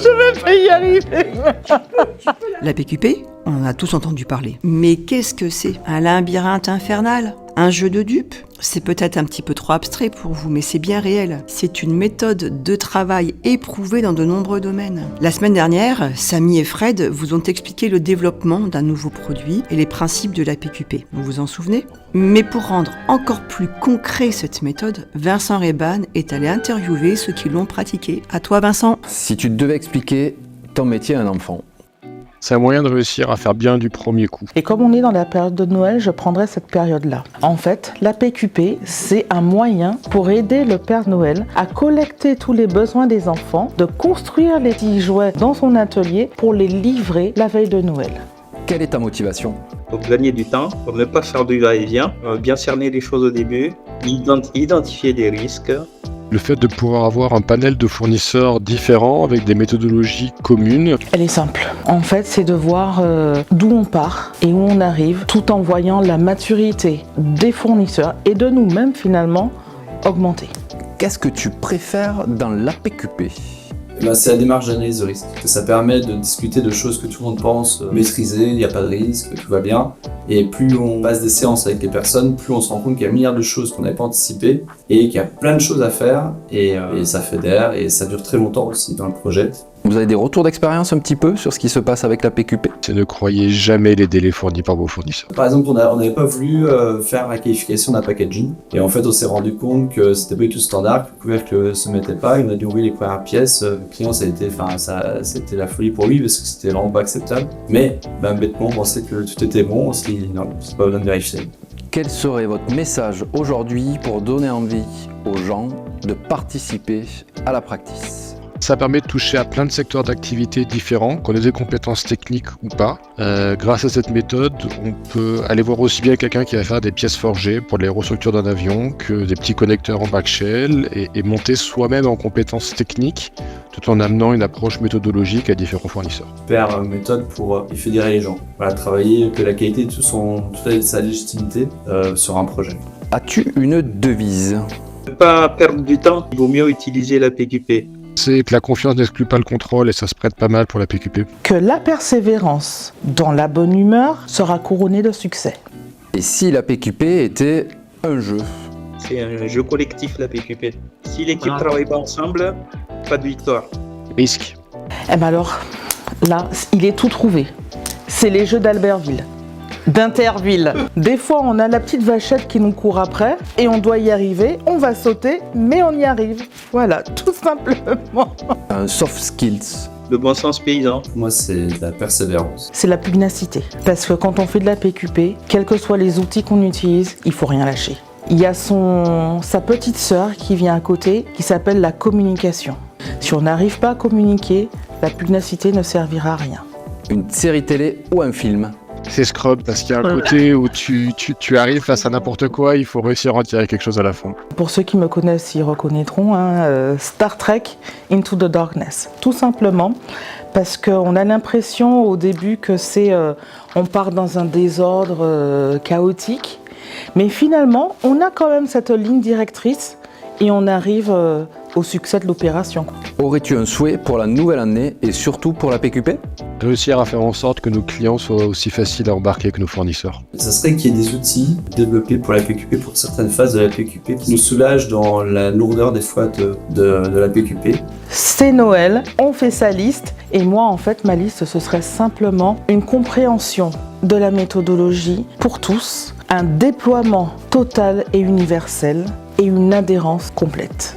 Je vais pas y arriver. La PQP, on en a tous entendu parler. Mais qu'est-ce que c'est? Un labyrinthe infernal? Un jeu de dupes? C'est peut-être un petit peu trop abstrait pour vous, mais c'est bien réel. C'est une méthode de travail éprouvée dans de nombreux domaines. La semaine dernière, Samy et Fred vous ont expliqué le développement d'un nouveau produit et les principes de la PQP. Vous vous en souvenez? Mais pour rendre encore plus concret cette méthode, Vincent Reban est allé interviewer ceux qui l'ont pratiquée. À toi, Vincent. Si tu devais expliquer ton métier à un enfant. C'est un moyen de réussir à faire bien du premier coup. Et comme on est dans la période de Noël, je prendrai cette période-là. En fait, la PQP, c'est un moyen pour aider le Père Noël à collecter tous les besoins des enfants, de construire les petits jouets dans son atelier pour les livrer la veille de Noël. Quelle est ta motivation? Pour gagner du temps, pour ne pas faire du va-et-vient, bien cerner les choses au début, identifier des risques. Le fait de pouvoir avoir un panel de fournisseurs différents avec des méthodologies communes. Elle est simple. En fait, c'est de voir d'où on part et où on arrive, tout en voyant la maturité des fournisseurs et de nous-mêmes finalement augmenter. Qu'est-ce que tu préfères dans la PQP? C'est la démarche d'analyse de risque. Ça permet de discuter de choses que tout le monde pense maîtriser, il n'y a pas de risque, tout va bien. Et plus on passe des séances avec les personnes, plus on se rend compte qu'il y a un milliard de choses qu'on n'avait pas anticipées et qu'il y a plein de choses à faire et ça fédère et ça dure très longtemps aussi dans le projet. Vous avez des retours d'expérience un petit peu sur ce qui se passe avec la PQP? C'est ne croyez jamais les délais fournis par vos fournisseurs. Par exemple, on n'avait pas voulu faire la qualification d'un packaging et en fait on s'est rendu compte que c'était pas du tout standard, que le couvercle se mettait pas, il nous a dit oui les premières pièces, le client c'était la folie pour lui parce que c'était vraiment pas acceptable. Mais bêtement on pensait que tout était bon, on s'est dit non, c'est pas besoin de vérifier. Quel serait votre message aujourd'hui pour donner envie aux gens de participer à la practice? Ça permet de toucher à plein de secteurs d'activité différents, qu'on ait des compétences techniques ou pas. Grâce à cette méthode, on peut aller voir aussi bien quelqu'un qui va faire des pièces forgées pour l'aérostructure d'un avion que des petits connecteurs en backshell et monter soi-même en compétences techniques tout en amenant une approche méthodologique à différents fournisseurs. Super méthode pour fédérer les gens. Voilà, travailler que la qualité de toute sa légitimité sur un projet. As-tu une devise? Ne pas perdre du temps, il vaut mieux utiliser la PQP. C'est que la confiance n'exclut pas le contrôle et ça se prête pas mal pour la PQP. Que la persévérance dans la bonne humeur sera couronnée de succès. Et si la PQP était un jeu? C'est un jeu collectif la PQP. Si l'équipe ne travaille pas ensemble, pas de victoire. Risque. Eh ben alors, là, il est tout trouvé. C'est les jeux d'Albertville. D'Interville. Des fois, on a la petite vachette qui nous court après et on doit y arriver. On va sauter, mais on y arrive. Voilà, tout simplement. Un soft skills. Le bon sens paysan. Pour moi, c'est la persévérance. C'est la pugnacité. Parce que quand on fait de la PQP, quels que soient les outils qu'on utilise, il faut rien lâcher. Il y a sa petite sœur qui vient à côté, qui s'appelle la communication. Si on n'arrive pas à communiquer, la pugnacité ne servira à rien. Une série télé ou un film? C'est Scrub parce qu'il y a un côté où tu arrives face à n'importe quoi, il faut réussir à en tirer quelque chose à la fin. Pour ceux qui me connaissent, ils reconnaîtront Star Trek Into the Darkness. Tout simplement parce qu'on a l'impression au début que on part dans un désordre chaotique, mais finalement, on a quand même cette ligne directrice et on arrive au succès de l'opération. Aurais-tu un souhait pour la nouvelle année et surtout pour la PQP? Réussir à faire en sorte que nos clients soient aussi faciles à embarquer que nos fournisseurs. Ça serait qu'il y ait des outils développés pour la PQP, pour certaines phases de la PQP, qui nous soulagent dans la lourdeur des fois de la PQP. C'est Noël, on fait sa liste, et moi en fait ma liste ce serait simplement une compréhension de la méthodologie pour tous, un déploiement total et universel et une adhérence complète.